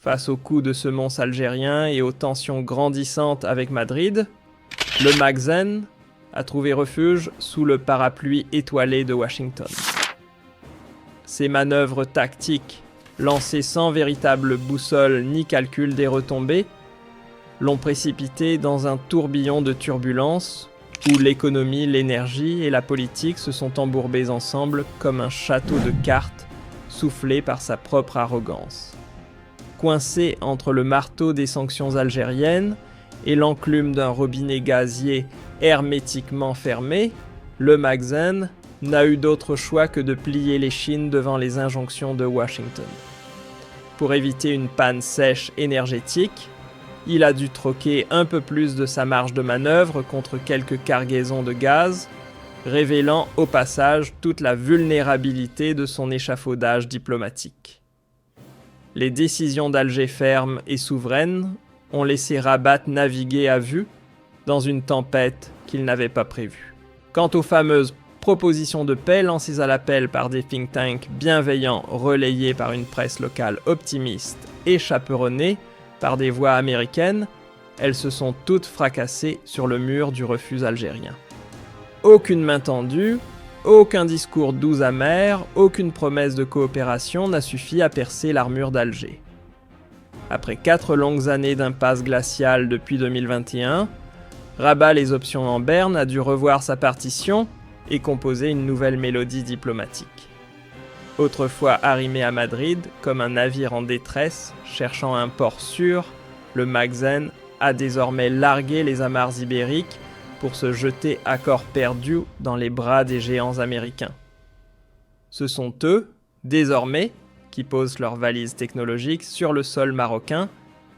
Face aux coups de semonce algériens et aux tensions grandissantes avec Madrid, le Magzen a trouvé refuge sous le parapluie étoilé de Washington. Ces manœuvres tactiques, lancées sans véritable boussole ni calcul des retombées, l'ont précipité dans un tourbillon de turbulences où l'économie, l'énergie et la politique se sont embourbés ensemble comme un château de cartes soufflé par sa propre arrogance. Coincé entre le marteau des sanctions algériennes et l'enclume d'un robinet gazier hermétiquement fermé, le Magzen n'a eu d'autre choix que de plier l'échine devant les injonctions de Washington. Pour éviter une panne sèche énergétique, il a dû troquer un peu plus de sa marge de manœuvre contre quelques cargaisons de gaz, révélant au passage toute la vulnérabilité de son échafaudage diplomatique. Les décisions d'Alger fermes et souveraines ont laissé Rabat naviguer à vue dans une tempête qu'il n'avait pas prévue. Quant aux fameuses propositions de paix lancées à l'appel par des think tanks bienveillants relayés par une presse locale optimiste et chaperonnée par des voix américaines, elles se sont toutes fracassées sur le mur du refus algérien. Aucune main tendue, aucun discours doux amer, aucune promesse de coopération n'a suffi à percer l'armure d'Alger. Après 4 longues années d'impasse glaciale depuis 2021, Rabat les options en berne a dû revoir sa partition et composer une nouvelle mélodie diplomatique. Autrefois arrimé à Madrid comme un navire en détresse cherchant un port sûr, le Magzen a désormais largué les amarres ibériques pour se jeter à corps perdu dans les bras des géants américains. Ce sont eux, désormais, qui posent leurs valises technologiques sur le sol marocain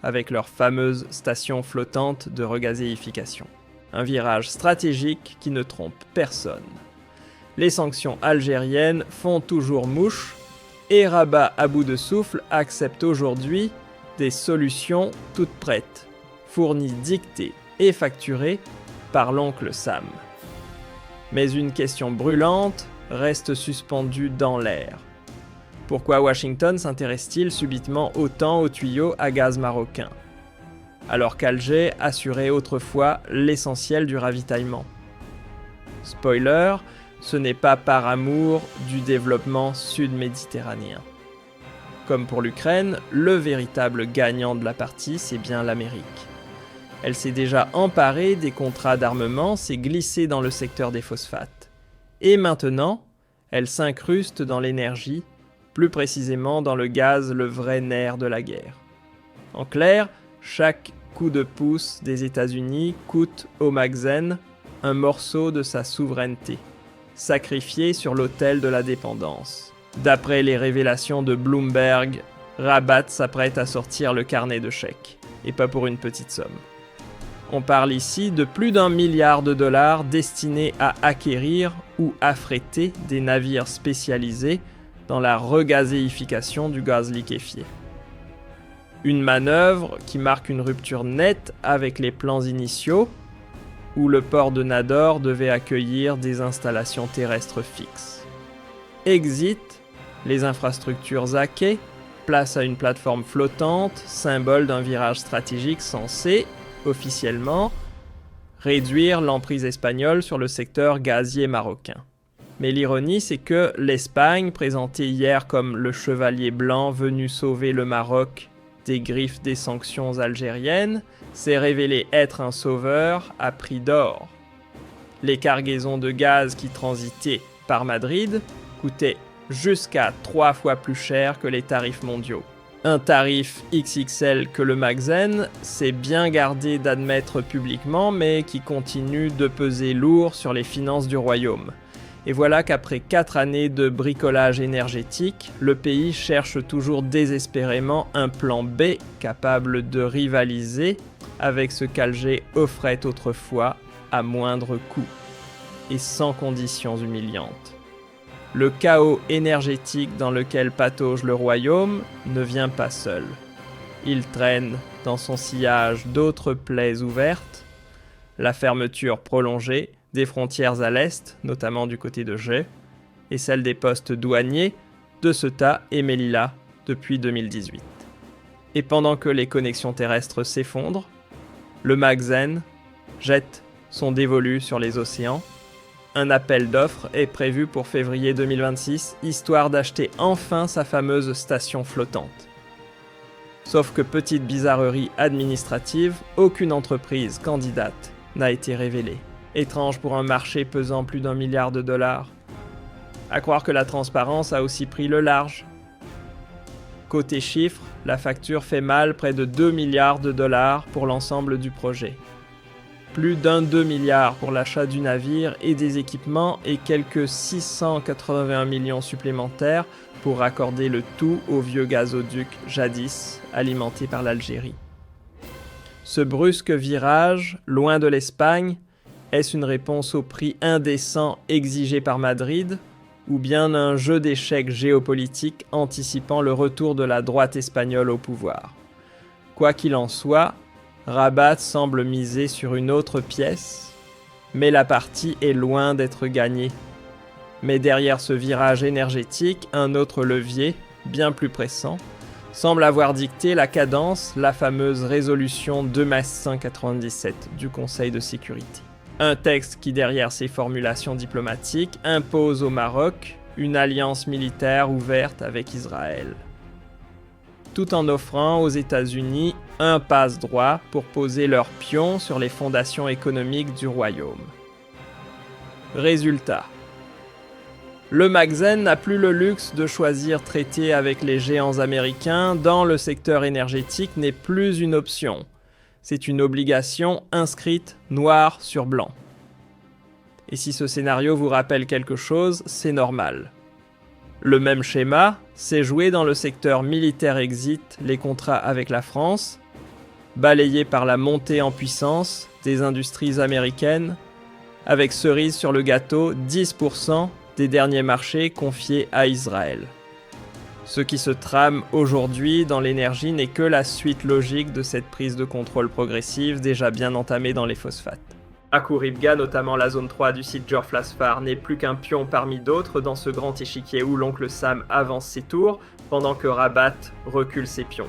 avec leur fameuse station flottante de regazéification. Un virage stratégique qui ne trompe personne. Les sanctions algériennes font toujours mouche et Rabat à bout de souffle accepte aujourd'hui des solutions toutes prêtes, fournies, dictées et facturées par l'oncle Sam. Mais une question brûlante reste suspendue dans l'air. Pourquoi Washington s'intéresse-t-il subitement autant aux tuyaux à gaz marocains, alors qu'Alger assurait autrefois l'essentiel du ravitaillement? Spoiler, ce n'est pas par amour du développement sud-méditerranéen. Comme pour l'Ukraine, le véritable gagnant de la partie, c'est bien l'Amérique. Elle s'est déjà emparée des contrats d'armement, s'est glissée dans le secteur des phosphates. Et maintenant, elle s'incruste dans l'énergie, plus précisément dans le gaz, le vrai nerf de la guerre. En clair, chaque coup de pouce des États-Unis coûte au Magzen un morceau de sa souveraineté, sacrifié sur l'autel de la dépendance. D'après les révélations de Bloomberg, Rabat s'apprête à sortir le carnet de chèques, et pas pour une petite somme. On parle ici de plus d'1 milliard de dollars destinés à acquérir ou affréter des navires spécialisés dans la regazéification du gaz liquéfié. Une manœuvre qui marque une rupture nette avec les plans initiaux, où le port de Nador devait accueillir des installations terrestres fixes. Exit, les infrastructures à quai, place à une plateforme flottante, symbole d'un virage stratégique censé, officiellement, réduire l'emprise espagnole sur le secteur gazier marocain. Mais l'ironie, c'est que l'Espagne, présentée hier comme le chevalier blanc venu sauver le Maroc des griffes des sanctions algériennes, s'est révélée être un sauveur à prix d'or. Les cargaisons de gaz qui transitaient par Madrid coûtaient jusqu'à 3 fois plus cher que les tarifs mondiaux. Un tarif XXL que le Magzen s'est bien gardé d'admettre publiquement, mais qui continue de peser lourd sur les finances du royaume. Et voilà qu'après 4 années de bricolage énergétique, le pays cherche toujours désespérément un plan B capable de rivaliser avec ce qu'Alger offrait autrefois à moindre coût et sans conditions humiliantes. Le chaos énergétique dans lequel patauge le royaume ne vient pas seul. Il traîne dans son sillage d'autres plaies ouvertes, la fermeture prolongée des frontières à l'est, notamment du côté de Gê, et celle des postes douaniers de Ceuta et Melilla depuis 2018. Et pendant que les connexions terrestres s'effondrent, le Magzen jette son dévolu sur les océans. Un appel d'offres est prévu pour février 2026, histoire d'acheter enfin sa fameuse station flottante. Sauf que petite bizarrerie administrative, aucune entreprise candidate n'a été révélée. Étrange pour un marché pesant plus d'1 milliard de dollars. À croire que la transparence a aussi pris le large. Côté chiffres, la facture fait mal près de 2 milliards de dollars pour l'ensemble du projet. Plus d'un 2 milliards pour l'achat du navire et des équipements et quelques 681 millions supplémentaires pour raccorder le tout au vieux gazoduc jadis alimenté par l'Algérie. Ce brusque virage, loin de l'Espagne, est-ce une réponse au prix indécent exigé par Madrid ou bien un jeu d'échecs géopolitique anticipant le retour de la droite espagnole au pouvoir? Quoi qu'il en soit, Rabat semble miser sur une autre pièce, mais la partie est loin d'être gagnée. Mais derrière ce virage énergétique, un autre levier, bien plus pressant, semble avoir dicté la cadence, la fameuse résolution 2/197 du Conseil de sécurité. Un texte qui, derrière ses formulations diplomatiques, impose au Maroc une alliance militaire ouverte avec Israël, tout en offrant aux États-Unis un passe-droit pour poser leurs pions sur les fondations économiques du royaume. Résultat. Le Magzen n'a plus le luxe de choisir traiter avec les géants américains dans le secteur énergétique n'est plus une option. C'est une obligation inscrite noir sur blanc. Et si ce scénario vous rappelle quelque chose, c'est normal. Le même schéma s'est joué dans le secteur militaire exit les contrats avec la France, balayés par la montée en puissance des industries américaines, avec cerise sur le gâteau 10% des derniers marchés confiés à Israël. Ce qui se trame aujourd'hui dans l'énergie n'est que la suite logique de cette prise de contrôle progressive déjà bien entamée dans les phosphates. À Khouribga, notamment la zone 3 du site Jorflasfar, n'est plus qu'un pion parmi d'autres dans ce grand échiquier où l'oncle Sam avance ses tours, pendant que Rabat recule ses pions.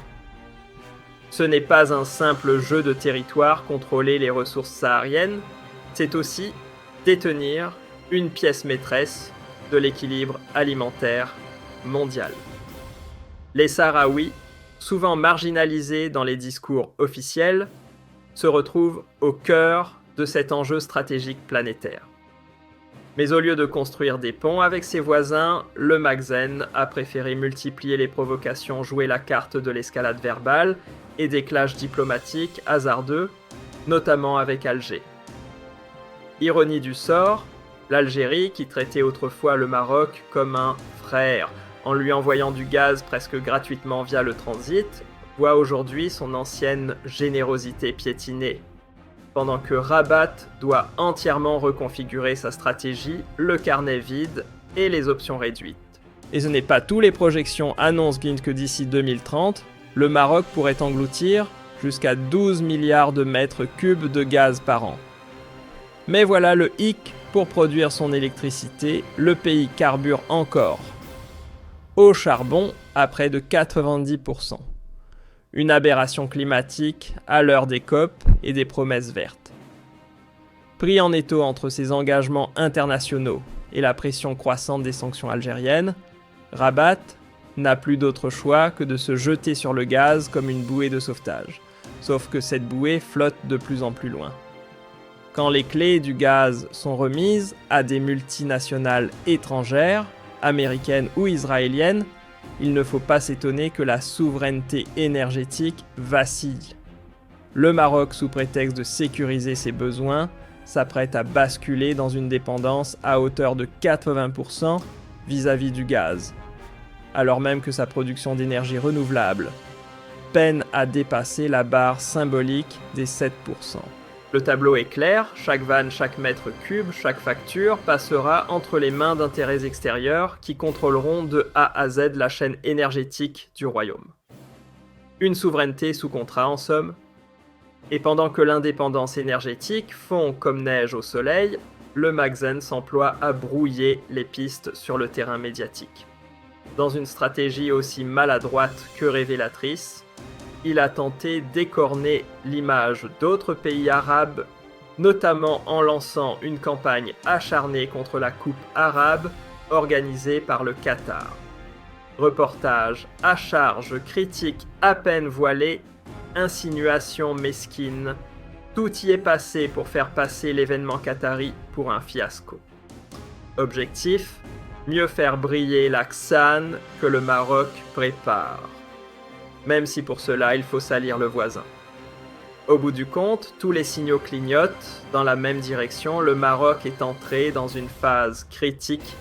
Ce n'est pas un simple jeu de territoire contrôler les ressources sahariennes, c'est aussi détenir une pièce maîtresse de l'équilibre alimentaire mondial. Les Sahraouis, souvent marginalisés dans les discours officiels, se retrouvent au cœur de cet enjeu stratégique planétaire. Mais au lieu de construire des ponts avec ses voisins, le Magzen a préféré multiplier les provocations, jouer la carte de l'escalade verbale et des clashs diplomatiques hasardeux, notamment avec Alger. Ironie du sort, l'Algérie, qui traitait autrefois le Maroc comme un frère, en lui envoyant du gaz presque gratuitement via le transit, voit aujourd'hui son ancienne générosité piétinée. Pendant que Rabat doit entièrement reconfigurer sa stratégie, le carnet vide et les options réduites. Et ce n'est pas tout, les projections annoncent que d'ici 2030, le Maroc pourrait engloutir jusqu'à 12 milliards de mètres cubes de gaz par an. Mais voilà le hic, pour produire son électricité, le pays carbure encore au charbon à près de 90%. Une aberration climatique à l'heure des COP et des promesses vertes. Pris en étau entre ses engagements internationaux et la pression croissante des sanctions algériennes, Rabat n'a plus d'autre choix que de se jeter sur le gaz comme une bouée de sauvetage. Sauf que cette bouée flotte de plus en plus loin. Quand les clés du gaz sont remises à des multinationales étrangères, américaines ou israéliennes, il ne faut pas s'étonner que la souveraineté énergétique vacille. Le Maroc, sous prétexte de sécuriser ses besoins, s'apprête à basculer dans une dépendance à hauteur de 80% vis-à-vis du gaz, alors même que sa production d'énergie renouvelable peine à dépasser la barre symbolique des 7%. Le tableau est clair, chaque vanne, chaque mètre cube, chaque facture passera entre les mains d'intérêts extérieurs qui contrôleront de A à Z la chaîne énergétique du royaume. Une souveraineté sous contrat en somme. Et pendant que l'indépendance énergétique fond comme neige au soleil, le Magzen s'emploie à brouiller les pistes sur le terrain médiatique. Dans une stratégie aussi maladroite que révélatrice, il a tenté d'écorner l'image d'autres pays arabes, notamment en lançant une campagne acharnée contre la Coupe arabe organisée par le Qatar. Reportage à charge, critiques à peine voilées, insinuations mesquines, tout y est passé pour faire passer l'événement qatari pour un fiasco. Objectif : mieux faire briller la CSAN que le Maroc prépare. Même si pour cela il faut salir le voisin. Au bout du compte, tous les signaux clignotent dans la même direction, le Maroc est entré dans une phase critique,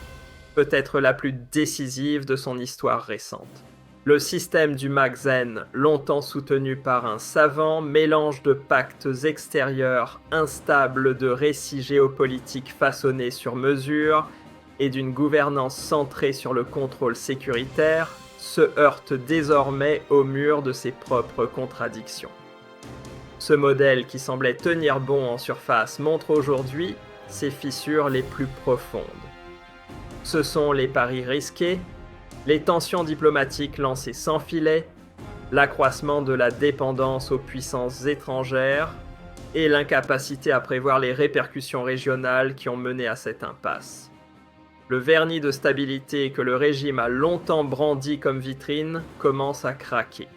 peut-être la plus décisive de son histoire récente. Le système du Magzen, longtemps soutenu par un savant mélange de pactes extérieurs instables, de récits géopolitiques façonnés sur mesure et d'une gouvernance centrée sur le contrôle sécuritaire, se heurte désormais au mur de ses propres contradictions. Ce modèle qui semblait tenir bon en surface montre aujourd'hui ses fissures les plus profondes. Ce sont les paris risqués, les tensions diplomatiques lancées sans filet, l'accroissement de la dépendance aux puissances étrangères et l'incapacité à prévoir les répercussions régionales qui ont mené à cette impasse. Le vernis de stabilité que le régime a longtemps brandi comme vitrine commence à craquer.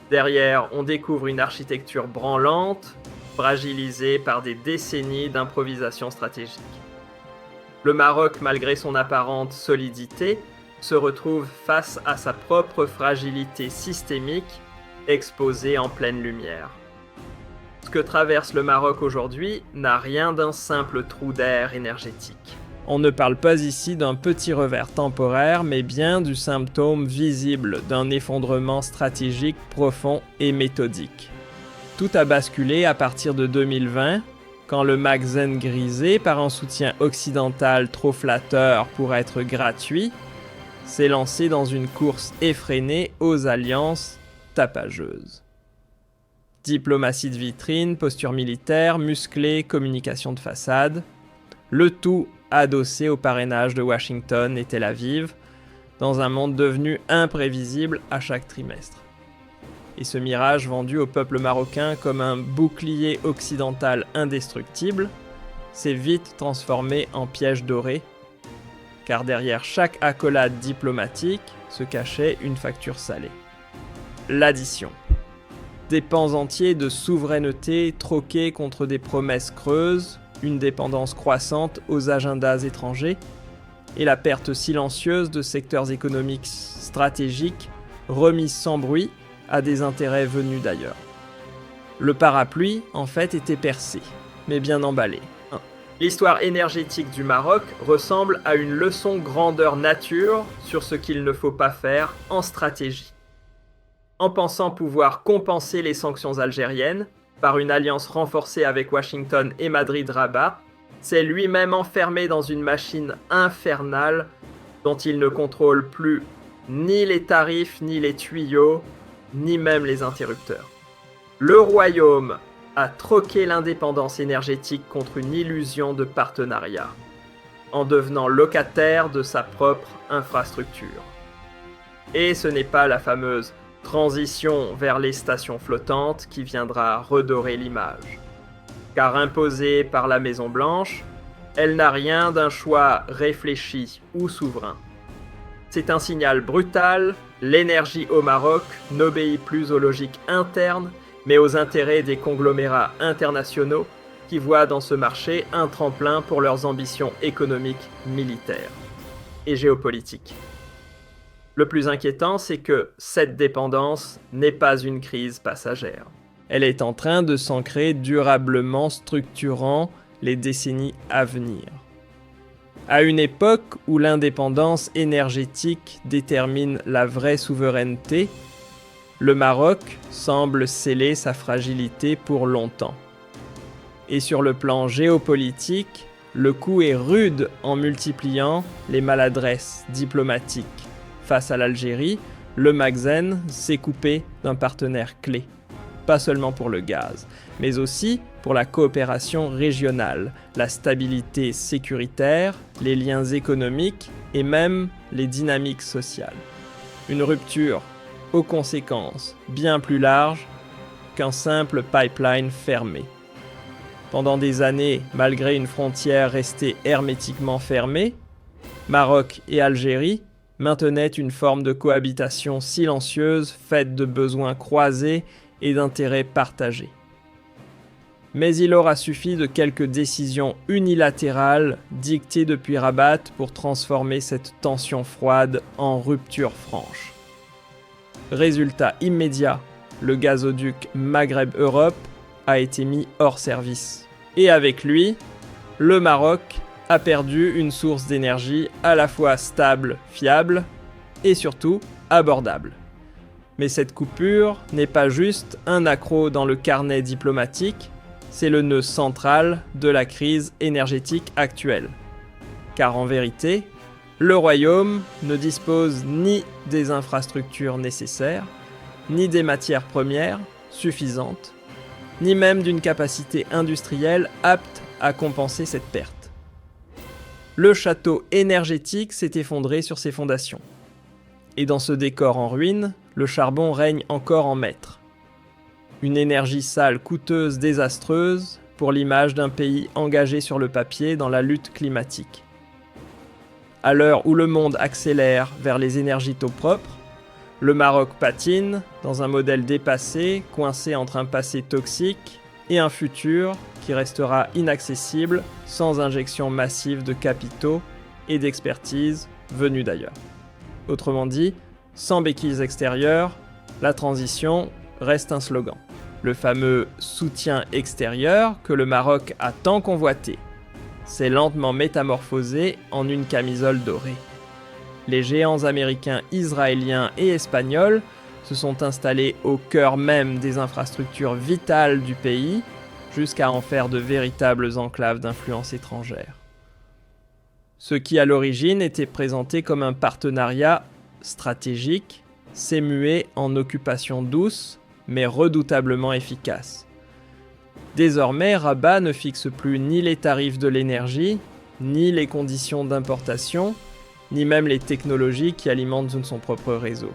Derrière, on découvre une architecture branlante, fragilisée par des décennies d'improvisation stratégique. Le Maroc, malgré son apparente solidité, se retrouve face à sa propre fragilité systémique, exposée en pleine lumière. Ce que traverse le Maroc aujourd'hui n'a rien d'un simple trou d'air énergétique. On ne parle pas ici d'un petit revers temporaire, mais bien du symptôme visible d'un effondrement stratégique profond et méthodique. Tout a basculé à partir de 2020, quand le Magzen grisé, par un soutien occidental trop flatteur pour être gratuit, s'est lancé dans une course effrénée aux alliances tapageuses. Diplomatie de vitrine, posture militaire, musclée, communication de façade, le tout adossé au parrainage de Washington et Tel Aviv, dans un monde devenu imprévisible à chaque trimestre. Et ce mirage vendu au peuple marocain comme un bouclier occidental indestructible s'est vite transformé en piège doré, car derrière chaque accolade diplomatique se cachait une facture salée. L'addition. Des pans entiers de souveraineté troqués contre des promesses creuses, une dépendance croissante aux agendas étrangers et la perte silencieuse de secteurs économiques stratégiques remis sans bruit à des intérêts venus d'ailleurs. Le parapluie, en fait, était percé, mais bien emballé. L'histoire énergétique du Maroc ressemble à une leçon grandeur nature sur ce qu'il ne faut pas faire en stratégie. En pensant pouvoir compenser les sanctions algériennes, par une alliance renforcée avec Washington et Madrid-Rabat, s'est lui-même enfermé dans une machine infernale dont il ne contrôle plus ni les tarifs, ni les tuyaux, ni même les interrupteurs. Le royaume a troqué l'indépendance énergétique contre une illusion de partenariat, en devenant locataire de sa propre infrastructure. Et ce n'est pas la fameuse transition vers les stations flottantes qui viendra redorer l'image. Car imposée par la Maison-Blanche, elle n'a rien d'un choix réfléchi ou souverain. C'est un signal brutal, l'énergie au Maroc n'obéit plus aux logiques internes, mais aux intérêts des conglomérats internationaux qui voient dans ce marché un tremplin pour leurs ambitions économiques, militaires et géopolitiques. Le plus inquiétant, c'est que cette dépendance n'est pas une crise passagère. Elle est en train de s'ancrer durablement, structurant les décennies à venir. À une époque où l'indépendance énergétique détermine la vraie souveraineté, le Maroc semble sceller sa fragilité pour longtemps. Et sur le plan géopolitique, le coup est rude en multipliant les maladresses diplomatiques. Face à l'Algérie, le Magzen s'est coupé d'un partenaire clé, pas seulement pour le gaz, mais aussi pour la coopération régionale, la stabilité sécuritaire, les liens économiques et même les dynamiques sociales. Une rupture aux conséquences bien plus larges qu'un simple pipeline fermé. Pendant des années, malgré une frontière restée hermétiquement fermée, Maroc et Algérie maintenaient une forme de cohabitation silencieuse faite de besoins croisés et d'intérêts partagés. Mais il aura suffi de quelques décisions unilatérales dictées depuis Rabat pour transformer cette tension froide en rupture franche. Résultat immédiat, le gazoduc Maghreb-Europe a été mis hors service. Et avec lui, le Maroc a perdu une source d'énergie à la fois stable, fiable et surtout abordable. Mais cette coupure n'est pas juste un accroc dans le carnet diplomatique, c'est le nœud central de la crise énergétique actuelle. Car en vérité, le Royaume ne dispose ni des infrastructures nécessaires, ni des matières premières suffisantes, ni même d'une capacité industrielle apte à compenser cette perte. Le château énergétique s'est effondré sur ses fondations. Et dans ce décor en ruine, le charbon règne encore en maître. Une énergie sale, coûteuse, désastreuse, pour l'image d'un pays engagé sur le papier dans la lutte climatique. À l'heure où le monde accélère vers les énergies taux propres, le Maroc patine dans un modèle dépassé, coincé entre un passé toxique et un futur qui restera inaccessible sans injection massive de capitaux et d'expertise venus d'ailleurs. Autrement dit, sans béquilles extérieures, la transition reste un slogan. Le fameux soutien extérieur que le Maroc a tant convoité s'est lentement métamorphosé en une camisole dorée. Les géants américains, israéliens et espagnols se sont installés au cœur même des infrastructures vitales du pays, jusqu'à en faire de véritables enclaves d'influence étrangère. Ce qui à l'origine était présenté comme un partenariat stratégique s'est mué en occupation douce, mais redoutablement efficace. Désormais, Rabat ne fixe plus ni les tarifs de l'énergie, ni les conditions d'importation, ni même les technologies qui alimentent son propre réseau.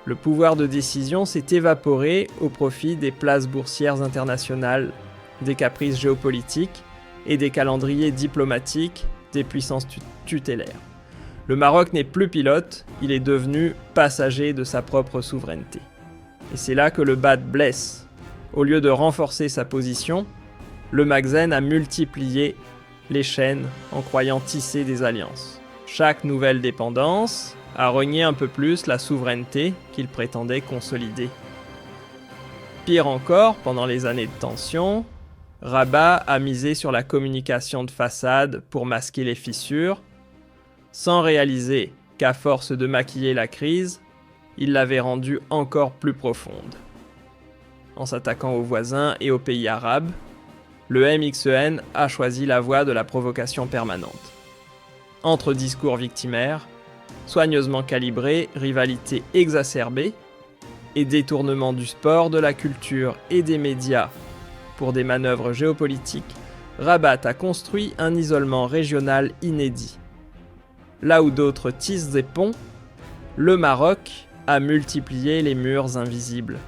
Le pouvoir de décision s'est évaporé au profit des places boursières internationales, des caprices géopolitiques et des calendriers diplomatiques des puissances tutélaires. Le Maroc n'est plus pilote, il est devenu passager de sa propre souveraineté. Et c'est là que le bad blesse. Au lieu de renforcer sa position, le Maghreb a multiplié les chaînes en croyant tisser des alliances. Chaque nouvelle dépendance a renié un peu plus la souveraineté qu'il prétendait consolider. Pire encore, pendant les années de tension, Rabat a misé sur la communication de façade pour masquer les fissures, sans réaliser qu'à force de maquiller la crise, il l'avait rendue encore plus profonde. En s'attaquant aux voisins et aux pays arabes, le MXEN a choisi la voie de la provocation permanente. Entre discours victimaires, soigneusement calibrés, rivalité exacerbée et détournement du sport, de la culture et des médias pour des manœuvres géopolitiques, Rabat a construit un isolement régional inédit. Là où d'autres tissent des ponts, le Maroc a multiplié les murs invisibles.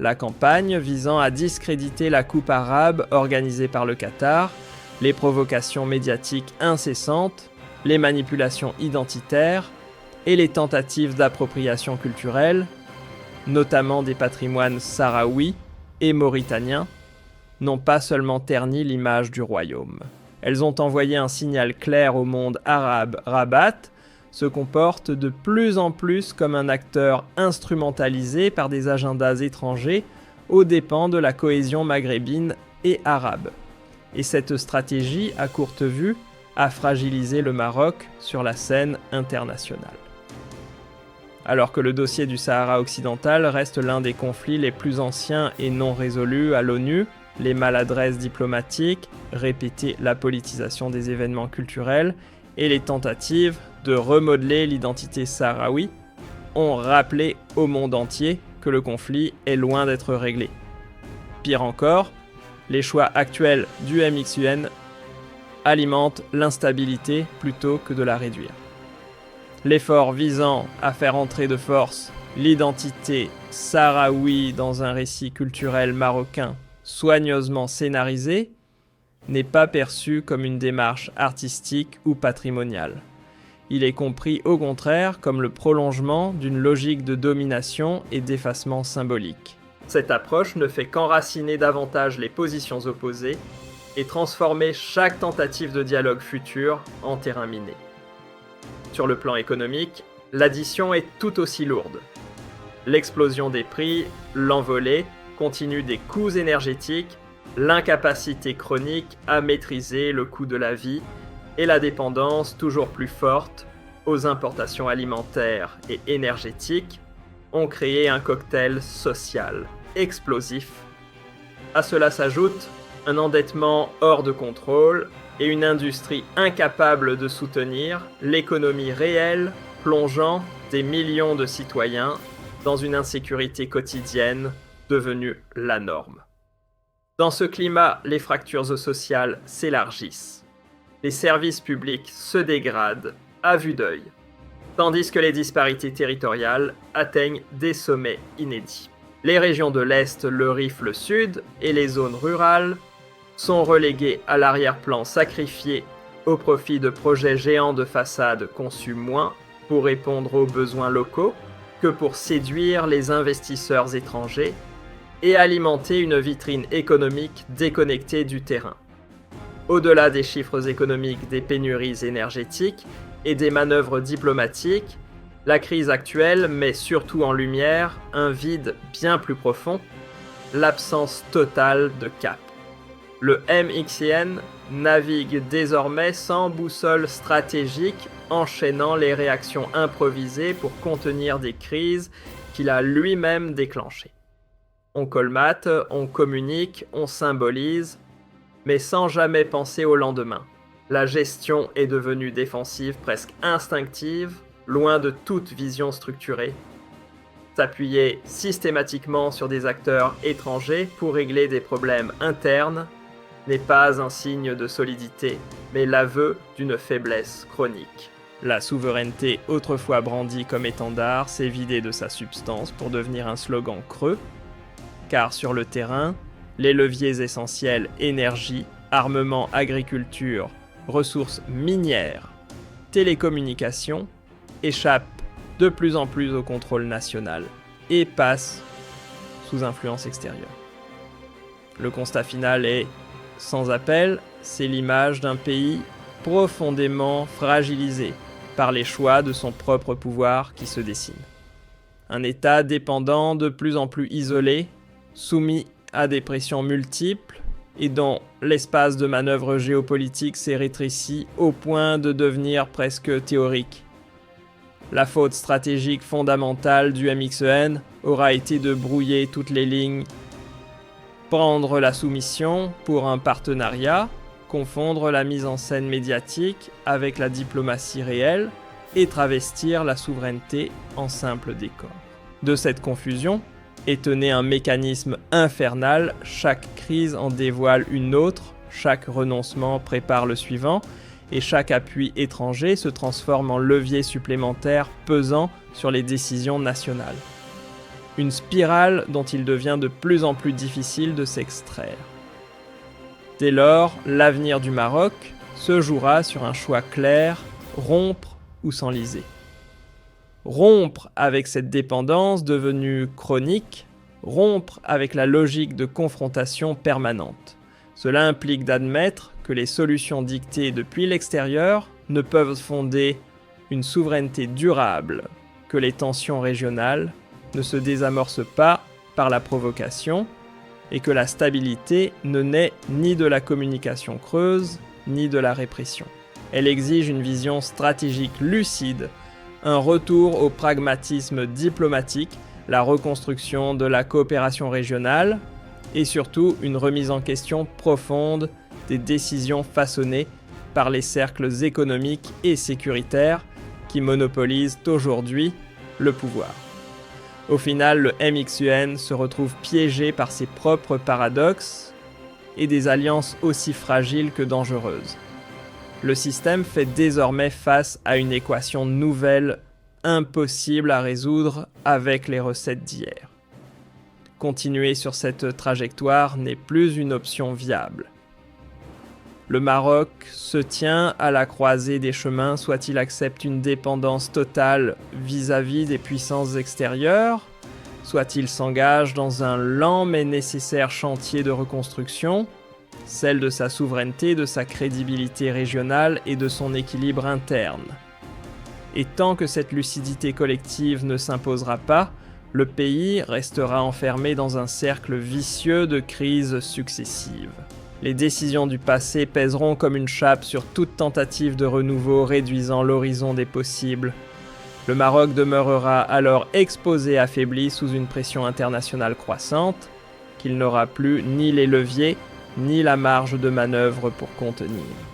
La campagne visant à discréditer la Coupe arabe organisée par le Qatar, les provocations médiatiques incessantes, les manipulations identitaires et les tentatives d'appropriation culturelle, notamment des patrimoines sahraouis et mauritaniens, n'ont pas seulement terni l'image du royaume. Elles ont envoyé un signal clair au monde arabe. Rabat se comporte de plus en plus comme un acteur instrumentalisé par des agendas étrangers aux dépens de la cohésion maghrébine et arabe. Et cette stratégie à courte vue a fragilisé le Maroc sur la scène internationale. Alors que le dossier du Sahara occidental reste l'un des conflits les plus anciens et non résolus à l'ONU, les maladresses diplomatiques, répéter la politisation des événements culturels et les tentatives de remodeler l'identité sahraoui ont rappelé au monde entier que le conflit est loin d'être réglé. Pire encore, les choix actuels du MXUN alimentent l'instabilité plutôt que de la réduire. L'effort visant à faire entrer de force l'identité sahraoui dans un récit culturel marocain soigneusement scénarisé n'est pas perçu comme une démarche artistique ou patrimoniale. Il est compris au contraire comme le prolongement d'une logique de domination et d'effacement symbolique. Cette approche ne fait qu'enraciner davantage les positions opposées et transformer chaque tentative de dialogue futur en terrain miné. Sur le plan économique, l'addition est tout aussi lourde. L'explosion des prix, l'envolée continue des coûts énergétiques, l'incapacité chronique à maîtriser le coût de la vie et la dépendance toujours plus forte aux importations alimentaires et énergétiques ont créé un cocktail social explosif. À cela s'ajoute un endettement hors de contrôle et une industrie incapable de soutenir l'économie réelle, plongeant des millions de citoyens dans une insécurité quotidienne devenue la norme. Dans ce climat, les fractures sociales s'élargissent. Les services publics se dégradent à vue d'œil, tandis que les disparités territoriales atteignent des sommets inédits. Les régions de l'Est, le Rif, le Sud et les zones rurales sont reléguées à l'arrière-plan, sacrifiées au profit de projets géants de façade conçus moins pour répondre aux besoins locaux que pour séduire les investisseurs étrangers et alimenter une vitrine économique déconnectée du terrain. Au-delà des chiffres économiques des pénuries énergétiques et des manœuvres diplomatiques, la crise actuelle met surtout en lumière un vide bien plus profond, l'absence totale de cap. Le MXN navigue désormais sans boussole stratégique, enchaînant les réactions improvisées pour contenir des crises qu'il a lui-même déclenchées. On colmate, on communique, on symbolise, mais sans jamais penser au lendemain. La gestion est devenue défensive, presque instinctive, loin de toute vision structurée. S'appuyer systématiquement sur des acteurs étrangers pour régler des problèmes internes n'est pas un signe de solidité, mais l'aveu d'une faiblesse chronique. La souveraineté, autrefois brandie comme étendard, s'est vidée de sa substance pour devenir un slogan creux, car sur le terrain, les leviers essentiels énergie, armement, agriculture, ressources minières, télécommunications échappent de plus en plus au contrôle national et passent sous influence extérieure. Le constat final est sans appel, c'est l'image d'un pays profondément fragilisé par les choix de son propre pouvoir qui se dessine. Un État dépendant, de plus en plus isolé, soumis à des pressions multiples et dont l'espace de manœuvre géopolitique s'est rétréci au point de devenir presque théorique. La faute stratégique fondamentale du MXN aura été de brouiller toutes les lignes, prendre la soumission pour un partenariat, confondre la mise en scène médiatique avec la diplomatie réelle et travestir la souveraineté en simple décor. De cette confusion est né un mécanisme infernal, chaque crise en dévoile une autre, chaque renoncement prépare le suivant, et chaque appui étranger se transforme en levier supplémentaire pesant sur les décisions nationales. Une spirale dont il devient de plus en plus difficile de s'extraire. Dès lors, l'avenir du Maroc se jouera sur un choix clair, rompre ou s'enliser. Rompre avec cette dépendance devenue chronique, rompre avec la logique de confrontation permanente. Cela implique d'admettre que les solutions dictées depuis l'extérieur ne peuvent fonder une souveraineté durable, que les tensions régionales ne se désamorcent pas par la provocation et que la stabilité ne naît ni de la communication creuse ni de la répression. Elle exige une vision stratégique lucide, un retour au pragmatisme diplomatique, la reconstruction de la coopération régionale et surtout une remise en question profonde des décisions façonnées par les cercles économiques et sécuritaires qui monopolisent aujourd'hui le pouvoir. Au final, le MXN se retrouve piégé par ses propres paradoxes et des alliances aussi fragiles que dangereuses. Le système fait désormais face à une équation nouvelle, impossible à résoudre avec les recettes d'hier. Continuer sur cette trajectoire n'est plus une option viable. Le Maroc se tient à la croisée des chemins, soit il accepte une dépendance totale vis-à-vis des puissances extérieures, soit il s'engage dans un lent mais nécessaire chantier de reconstruction, celle de sa souveraineté, de sa crédibilité régionale et de son équilibre interne. Et tant que cette lucidité collective ne s'imposera pas, le pays restera enfermé dans un cercle vicieux de crises successives. Les décisions du passé pèseront comme une chape sur toute tentative de renouveau réduisant l'horizon des possibles. Le Maroc demeurera alors exposé, affaibli sous une pression internationale croissante, qu'il n'aura plus ni les leviers, ni la marge de manœuvre pour contenir.